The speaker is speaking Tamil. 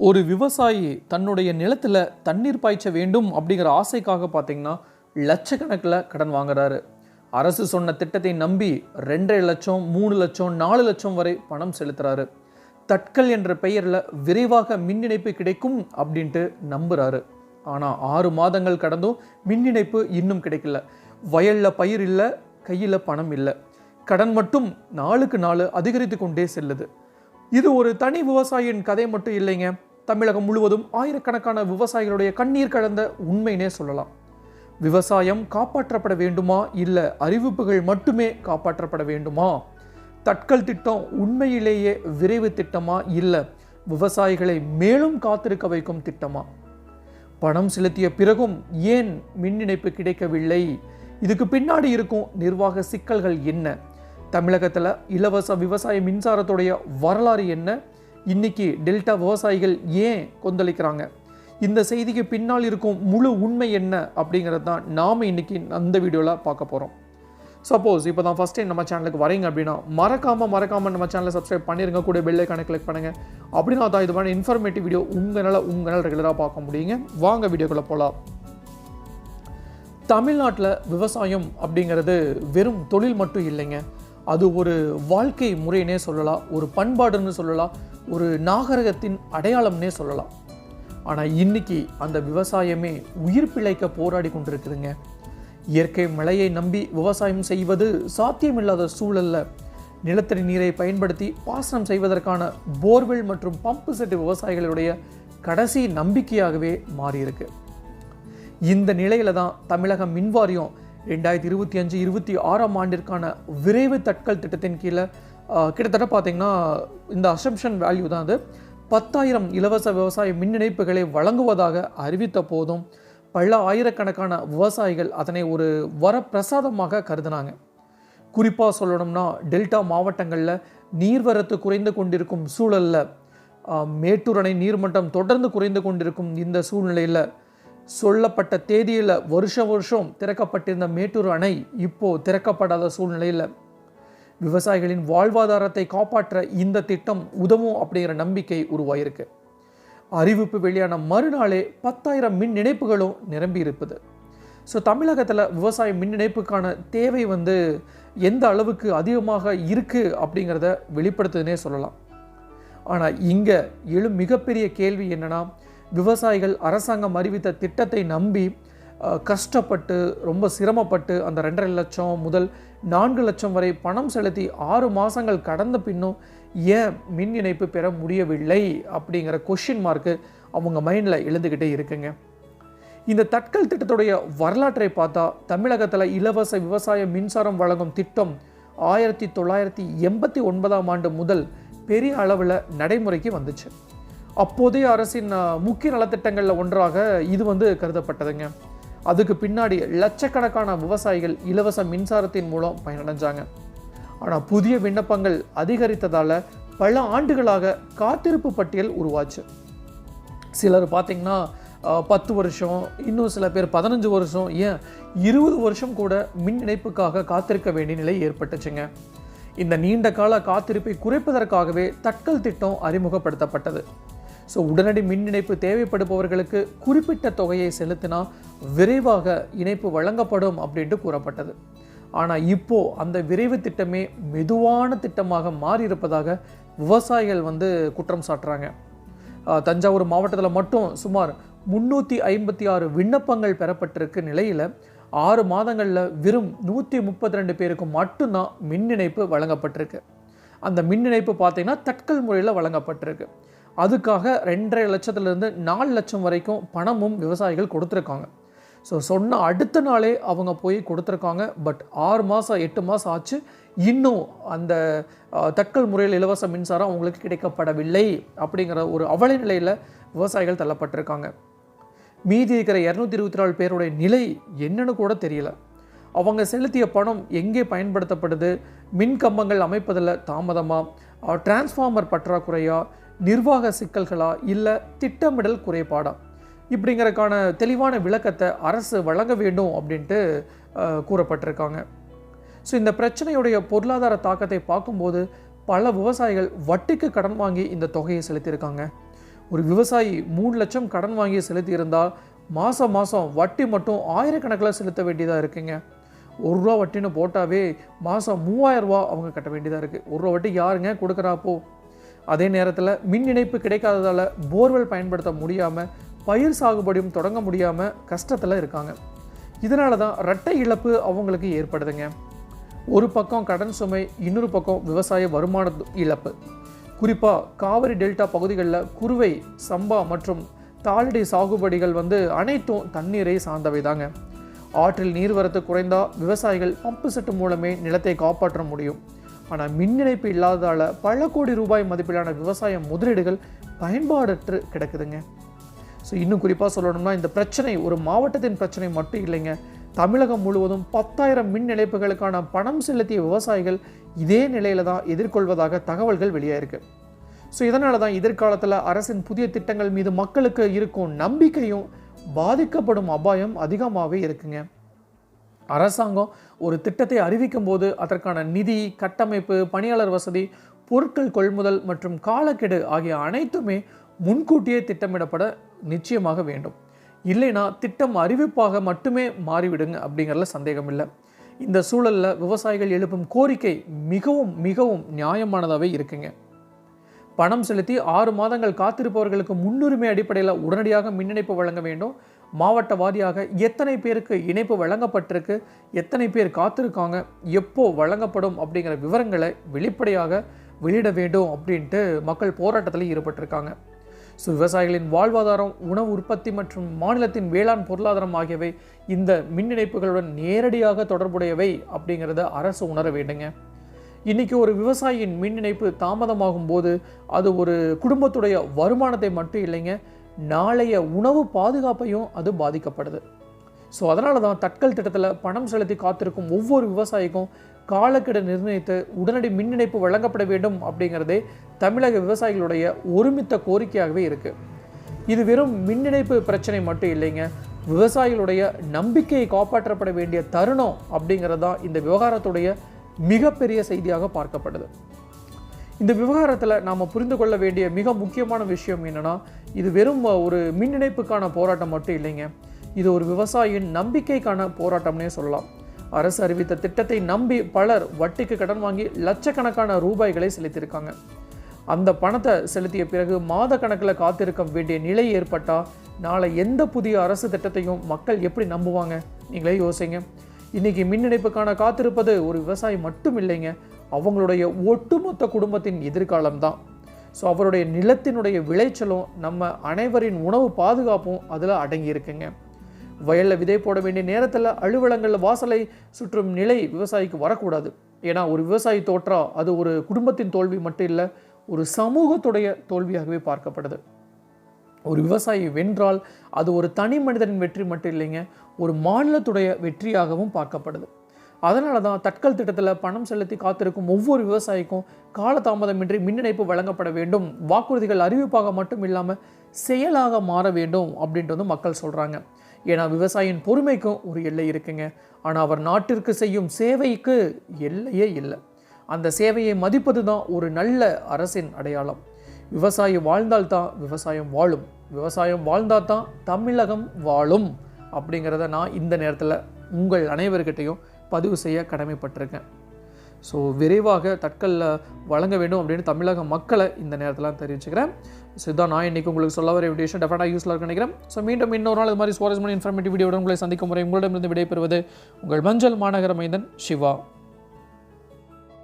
ஒரு விவசாயி தன்னுடைய நிலத்தில் தண்ணீர் பாய்ச்ச வேண்டும் அப்படிங்கிற ஆசைக்காக பார்த்தீங்கன்னா லட்சக்கணக்கில் கடன் வாங்குறாரு. அரசு சொன்ன திட்டத்தை நம்பி 2.5 லட்சம் 3 லட்சம் 4 லட்சம் வரை பணம் செலுத்துறாரு. தட்கல் என்ற பெயரில் விரைவாக மின் இணைப்பு கிடைக்கும் அப்படின்ட்டு நம்புறாரு. ஆனால் 6 மாதங்கள் கடந்தும் மின் இணைப்பு இன்னும் கிடைக்கல. வயலில் பயிர் இல்லை, கையில் பணம் இல்லை. கடன் மட்டும் நாளுக்கு நாள் அதிகரித்து கொண்டே செல்லுது. இது ஒரு தனி விவசாயியின் கதை மட்டும் இல்லைங்க. தமிழகம் முழுவதும் ஆயிரக்கணக்கான விவசாயிகளுடைய கண்ணீர் கலந்த உண்மைனே சொல்லலாம். விவசாயம் காப்பாற்றப்பட வேண்டுமா, இல்லை அறிவிப்புகள் மட்டுமே காப்பாற்றப்பட வேண்டுமா? தட்கல் திட்டம் உண்மையிலேயே விரைவு திட்டமா, இல்லை விவசாயிகளை மேலும் காத்திருக்க வைக்கும் திட்டமா? பணம் செலுத்திய பிறகும் ஏன் மின் இணைப்பு கிடைக்கவில்லை? இதுக்கு பின்னாடி இருக்கும் நிர்வாக சிக்கல்கள் என்ன? தமிழகத்தில் இலவச விவசாய மின்சாரத்துடைய வரலாறு என்ன? இன்னைக்கு டெல்டா விவசாயிகள் ஏன் கொந்தளிக்கிறாங்க? இந்த செய்திக்கு பின்னால் இருக்கும் முழு உண்மை என்ன அப்படிங்கிறது தான் நாம் இன்னைக்கு அந்த வீடியோவில் பார்க்க போகிறோம். சப்போஸ் இப்போ தான் ஃபஸ்ட் டைம் நம்ம சேனலுக்கு வரீங்க அப்படின்னா மறக்காமல் நம்ம சேனலை சப்ஸ்கிரைப் பண்ணிடுங்க, கூட பெல் ஐகானை கிளிக் பண்ணுங்கள். அப்படின்னா தான் இது மாதிரி இன்ஃபர்மேட்டிவ் வீடியோ உங்களால் ரெகுலராக பார்க்க முடியுங்க. வாங்க வீடியோக்குள்ளே போகலாம். தமிழ்நாட்டில் விவசாயம் அப்படிங்கிறது வெறும் தொழில் மட்டும் இல்லைங்க. அது ஒரு வாழ்க்கை முறையினே சொல்லலாம், ஒரு பண்பாடுன்னு சொல்லலாம், ஒரு நாகரிகத்தின் அடையாளம்னே சொல்லலாம். ஆனால் இன்னைக்கு அந்த விவசாயமே உயிர் பிழைக்க போராடி கொண்டிருக்குதுங்க. இயற்கை மழையை நம்பி விவசாயம் செய்வது சாத்தியமில்லாத சூழலில் நிலத்தடி நீரை பயன்படுத்தி பாசனம் செய்வதற்கான போர்வெல் மற்றும் பம்பு செட் விவசாயிகளுடைய கடைசி நம்பிக்கையாகவே மாறியிருக்கு. இந்த நிலையில தான் தமிழக மின்வாரியம் 2025-26 ஆண்டிற்கான விரைவு தட்கல் திட்டத்தின் கீழே கிட்டத்தட்ட பார்த்தீங்கன்னா இந்த அசம்ஷன் வேல்யூ தான் அது 10,000 இலவச விவசாய மின் இணைப்புகளை வழங்குவதாக அறிவித்த போதும் பல ஆயிரக்கணக்கான விவசாயிகள் அதனை ஒரு வரப்பிரசாதமாக கருதினாங்க. குறிப்பாக சொல்லணும்னா டெல்டா மாவட்டங்களில் நீர்வரத்து குறைந்து கொண்டிருக்கும் சூழலில், மேட்டூர் அணை நீர்மட்டம் தொடர்ந்து குறைந்து கொண்டிருக்கும் இந்த சூழ்நிலையில் சொல்லப்பட்ட தேதியில் வருஷம் திறக்கப்பட்டிருந்த மேட்டூர் அணை இப்போது திறக்கப்படாத சூழ்நிலையில் விவசாயிகளின் வாழ்வாதாரத்தை காப்பாற்ற இந்த திட்டம் உதவும் அப்படிங்கிற நம்பிக்கை உருவாயிருக்கு. அறிவிப்பு வெளியான மறுநாளே 10,000 மின் இணைப்புகளும் நிரம்பி இருப்பது. ஸோ தமிழகத்தில் விவசாய மின் இணைப்புக்கான தேவை எந்த அளவுக்கு அதிகமாக இருக்குது அப்படிங்கிறத வெளிப்படுத்துதுன்னே சொல்லலாம். ஆனால் இங்கே எழும் மிகப்பெரிய கேள்வி என்னன்னா, விவசாயிகள் அரசாங்கம் அறிவித்த திட்டத்தை நம்பி கஷ்டப்பட்டு ரொம்ப சிரமப்பட்டு அந்த 2.5 லட்சம் முதல் 4 லட்சம் வரை பணம் செலுத்தி 6 மாதங்கள் கடந்த பின்னும் ஏன் மின் இணைப்பு பெற முடியவில்லை அப்படிங்கிற கொஷின் மார்க்கு அவங்க மைண்டில் எழுந்துக்கிட்டே இருக்குங்க. இந்த தட்கல் திட்டத்துடைய வரலாற்றை பார்த்தா தமிழகத்தில் இலவச விவசாய மின்சாரம் வழங்கும் திட்டம் 1989 ஆண்டு முதல் பெரிய அளவில் நடைமுறைக்கு வந்துச்சு. அப்போதைய அரசின் முக்கிய நலத்திட்டங்களில் ஒன்றாக இது கருதப்பட்டதுங்க. அதுக்கு பின்னாடி லட்சக்கணக்கான விவசாயிகள் இலவச மின்சாரத்தின் மூலம் பயனடைஞ்சாங்க. ஆனால் புதிய விண்ணப்பங்கள் அதிகரித்ததால் பல ஆண்டுகளாக காத்திருப்பு பட்டியல் உருவாச்சு. சிலர் பார்த்தீங்கன்னா 10 வருஷம், இன்னும் சில பேர் 15 வருஷம், ஏன் 20 வருஷம் கூட மின் இணைப்புக்காக காத்திருக்க வேண்டிய நிலை ஏற்பட்டுச்சுங்க. இந்த நீண்ட கால காத்திருப்பை குறைப்பதற்காகவே தட்கல் திட்டம் அறிமுகப்படுத்தப்பட்டது. ஸோ உடனடி மின் இணைப்பு தேவைப்படுபவர்களுக்கு குறிப்பிட்ட தொகையை செலுத்தினா விரைவாக இணைப்பு வழங்கப்படும் அப்படின்ட்டு கூறப்பட்டது. ஆனால் இப்போது அந்த விரைவு திட்டமே மெதுவான திட்டமாக மாறியிருப்பதாக விவசாயிகள் குற்றம் சாட்டுறாங்க. தஞ்சாவூர் மாவட்டத்தில் மட்டும் சுமார் 356 விண்ணப்பங்கள் பெறப்பட்டிருக்கு நிலையில் 6 மாதங்களில் வெறும் 132 பேருக்கு மட்டும்தான் மின் இணைப்பு வழங்கப்பட்டிருக்கு. அந்த மின் இணைப்பு பார்த்தீங்கன்னா தட்கல் முறையில் வழங்கப்பட்டிருக்கு. அதுக்காக 2.5 லட்சத்துலேருந்து 4 லட்சம் வரைக்கும் பணமும் விவசாயிகள் கொடுத்துருக்காங்க. ஸோ சொன்ன அடுத்த நாளே அவங்க போய் கொடுத்துருக்காங்க. பட் 6 மாதம் 8 மாதம் ஆச்சு, இன்னும் அந்த தட்கல் முறையில் இலவச மின்சாரம் அவங்களுக்கு கிடைக்கப்படவில்லை அப்படிங்கிற ஒரு அவல நிலையில் விவசாயிகள் தள்ளப்பட்டிருக்காங்க. மீதி இருக்கிற 224 பேருடைய நிலை என்னன்னு கூட தெரியல. அவங்க செலுத்திய பணம் எங்கே பயன்படுத்தப்படுது? மின் கம்பங்கள் அமைப்பதில் தாமதமா, டிரான்ஸ்ஃபார்மர் பற்றாக்குறையா, நிர்வாக சிக்கல்களா, இல்லை திட்டமிடல் குறைபாடா? இப்படிங்கிறதுக்கான தெளிவான விளக்கத்தை அரசு வழங்க வேண்டும் அப்படின்ட்டு கூறப்பட்டிருக்காங்க. ஸோ இந்த பிரச்சனையுடைய பொருளாதார தாக்கத்தை பார்க்கும்போது பல விவசாயிகள் வட்டிக்கு கடன் வாங்கி இந்த தொகையை செலுத்தியிருக்காங்க. ஒரு விவசாயி 3 லட்சம் கடன் வாங்கி செலுத்தியிருந்தால் மாதம் வட்டி மட்டும் ஆயிரக்கணக்கில் செலுத்த வேண்டியதாக இருக்குங்க. ₹1 வட்டின்னு போட்டாவே மாதம் ₹3000 அவங்க கட்ட வேண்டியதாக இருக்குது. ₹1 வட்டி யாருங்க கொடுக்குறாப்போ? அதே நேரத்தில் மின் இணைப்பு கிடைக்காததால் போர்வெல் பயன்படுத்த முடியாமல், பயிர் சாகுபடியும் தொடங்க முடியாமல் கஷ்டத்தில் இருக்காங்க. இதனால தான் இரட்டை இழப்பு அவங்களுக்கு ஏற்படுதுங்க. ஒரு பக்கம் கடன் சுமை, இன்னொரு பக்கம் விவசாய வருமான இழப்பு. குறிப்பாக காவிரி டெல்டா பகுதிகளில் குறுவை, சம்பா மற்றும் தாளடி சாகுபடிகள் அனைத்தும் தண்ணீரை சார்ந்தவை தாங்க. ஆற்றில் நீர்வரத்து குறைந்தால் விவசாயிகள் பம்பு செட்டு மூலமே நிலத்தை காப்பாற்ற முடியும். ஆனால் மின் இணைப்பு இல்லாததால் பல கோடி ரூபாய் மதிப்பிலான விவசாய முதலீடுகள் பயன்பாடற்று கிடக்குதுங்க. ஸோ இன்னும் குறிப்பாக சொல்லணும்னா இந்த பிரச்சனை ஒரு மாவட்டத்தின் பிரச்சனை மட்டும் இல்லைங்க. தமிழகம் முழுவதும் 10,000 மின் இணைப்புகளுக்கான பணம் செலுத்திய விவசாயிகள் இதே நிலையில தான் எதிர்கொள்வதாக தகவல்கள் வெளியாயிருக்கு. ஸோ இதனால தான் எதிர்காலத்தில் அரசின் புதிய திட்டங்கள் மீது மக்களுக்கு இருக்கும் நம்பிக்கையும் பாதிக்கப்படும் அபாயம் அதிகமாகவே இருக்குங்க. அரசாங்கம் ஒரு திட்டத்தை அறிவிக்கும் போது அதற்கான நிதி, கட்டமைப்பு, பணியாளர் வசதி, பொருட்கள் கொள்முதல் மற்றும் காலக்கெடு ஆகிய அனைத்துமே முன்கூட்டியே திட்டமிடப்பட நிச்சயமாக வேண்டும். இல்லைனா திட்டம் அறிவிப்பாக மட்டுமே மாறிவிடுங்க அப்படிங்கிறதுல சந்தேகம் இல்லை. இந்த சூழலில் விவசாயிகள் எழுப்பும் கோரிக்கை மிகவும் மிகவும் நியாயமானதாகவே இருக்குங்க. பணம் செலுத்தி 6 மாதங்கள் காத்திருப்பவர்களுக்கு முன்னுரிமை அடிப்படையில் உடனடியாக மின் இணைப்பு வழங்க வேண்டும். மாவட்ட வாரியாக எத்தனை பேருக்கு இணைப்பு வழங்கப்பட்டிருக்கு, எத்தனை பேர் காத்திருக்காங்க, எப்போ வழங்கப்படும் அப்படிங்கிற விவரங்களை வெளிப்படையாக வெளியிட வேண்டும் அப்படின்ட்டு மக்கள் போராட்டத்தில் ஈடுபட்டிருக்காங்க. ஸோ விவசாயிகளின் வாழ்வாதாரம், உணவு உற்பத்தி மற்றும் மாநிலத்தின் வேளாண் பொருளாதாரம் ஆகியவை இந்த மின் இணைப்புகளுடன் நேரடியாக தொடர்புடையவை அப்படிங்கிறத அரசு உணர வேண்டுங்க. இன்றைக்கி ஒரு விவசாயியின் மின் இணைப்பு தாமதமாகும் போது அது ஒரு குடும்பத்துடைய வருமானத்தை மட்டும் இல்லைங்க, நாளைய உணவு பாதுகாப்பையும் அது பாதிக்கப்படுது. ஸோ அதனால தான் தட்கல் திட்டத்தில் பணம் செலுத்தி காத்திருக்கும் ஒவ்வொரு விவசாயிக்கும் காலக்கெடு நிர்ணயித்து உடனடி மின் இணைப்பு வழங்கப்பட வேண்டும் அப்படிங்கிறதே தமிழக விவசாயிகளுடைய ஒருமித்த கோரிக்கையாகவே இருக்குது. இது வெறும் மின் இணைப்பு பிரச்சனை மட்டும் இல்லைங்க, விவசாயிகளுடைய நம்பிக்கையை காப்பாற்றப்பட வேண்டிய தருணம் அப்படிங்கிறது தான் இந்த விவகாரத்துடைய மிகப்பெரிய செய்தியாக பார்க்கப்படுது. இந்த விவகாரத்தில் நாம் புரிந்து கொள்ள வேண்டிய மிக முக்கியமான விஷயம் என்னென்னா, இது வெறும் ஒரு மின் இணைப்புக்கான போராட்டம் மட்டும் இல்லைங்க, இது ஒரு விவசாயியின் நம்பிக்கைக்கான போராட்டம்னே சொல்லலாம். அரசு அறிவித்த திட்டத்தை நம்பி பலர் வட்டிக்கு கடன் வாங்கி லட்சக்கணக்கான ரூபாய்களை செலுத்தியிருக்காங்க. அந்த பணத்தை செலுத்திய பிறகு மாத கணக்கில் காத்திருக்க வேண்டிய நிலை ஏற்பட்டால் நாளை எந்த புதிய அரசு திட்டத்தையும் மக்கள் எப்படி நம்புவாங்க? நீங்களே யோசிங்க. இன்றைக்கி மின் இணைப்புக்கான காத்திருப்பது ஒரு விவசாயி மட்டும் இல்லைங்க, அவங்களுடைய ஒட்டுமொத்த குடும்பத்தின் எதிர்காலம் தான். ஸோ அவருடைய நிலத்தினுடைய விளைச்சலும் நம்ம அனைவரின் உணவு பாதுகாப்பும் அதில் அடங்கி இருக்குங்க. வயலில் விதை போட வேண்டிய நேரத்தில் அலுவலங்களில் வாசலை சுற்றும் நிலை விவசாயிக்கு வரக்கூடாது. ஏன்னா ஒரு விவசாயி தோற்றா அது ஒரு குடும்பத்தின் தோல்வி மட்டும் இல்லை, ஒரு சமூகத்துடைய தோல்வியாகவே பார்க்கப்படுது. ஒரு விவசாயி வென்றால் அது ஒரு தனி மனிதனின் வெற்றி மட்டும் இல்லைங்க, ஒரு மாநிலத்துடைய வெற்றியாகவும் பார்க்கப்படுது. அதனால தான் தட்கல் திட்டத்தில் பணம் செலுத்தி காத்திருக்கும் ஒவ்வொரு விவசாயிக்கும் காலதாமதமின்றி மின் இணைப்பு வழங்கப்பட வேண்டும், வாக்குறுதிகள் அறிவிப்பாக மட்டும் இல்லாமல் செயலாக மாற வேண்டும் அப்படின்ட்டு மக்கள் சொல்கிறாங்க. ஏன்னா விவசாயியின் பொறுமைக்கும் ஒரு எல்லை இருக்குங்க, ஆனால் அவர் நாட்டிற்கு செய்யும் சேவைக்கு எல்லையே இல்லை. அந்த சேவையை மதிப்பது தான் ஒரு நல்ல அரசின் அடையாளம். விவசாயி வாழ்ந்தால்தான் விவசாயம் வாழும், விவசாயம் வாழ்ந்தால் தான் தமிழகம் வாழும் அப்படிங்கிறத நான் இந்த நேரத்தில் உங்கள் அனைவர்கிட்டையும் பதிவு செய்ய கடமைப்பட்டிருக்கேன். ஸோ விரைவாக தட்கலில் வழங்க வேண்டும் அப்படின்னு தமிழக மக்களை இந்த நேரத்தில் தெரிவிச்சுக்கிறேன். ஸோ இதான் நான் இன்றைக்கி உங்களுக்கு சொல்ல வர விஷயம் டெஃபினட்டாக யூஸ்ஃபுல்லாக இருக்குன்னு நினைக்கிறேன். ஸோ மீண்டும் இன்னொரு நாள் இது மாதிரி சுவாரஸ்யமான இன்ஃபர்மேட்டிவ் வீடியோட உங்களை சந்திக்கும் முறை உங்களிடமிருந்து விடைபெறுவது உங்கள் மஞ்சள் மாநகர மைந்தன் சிவா.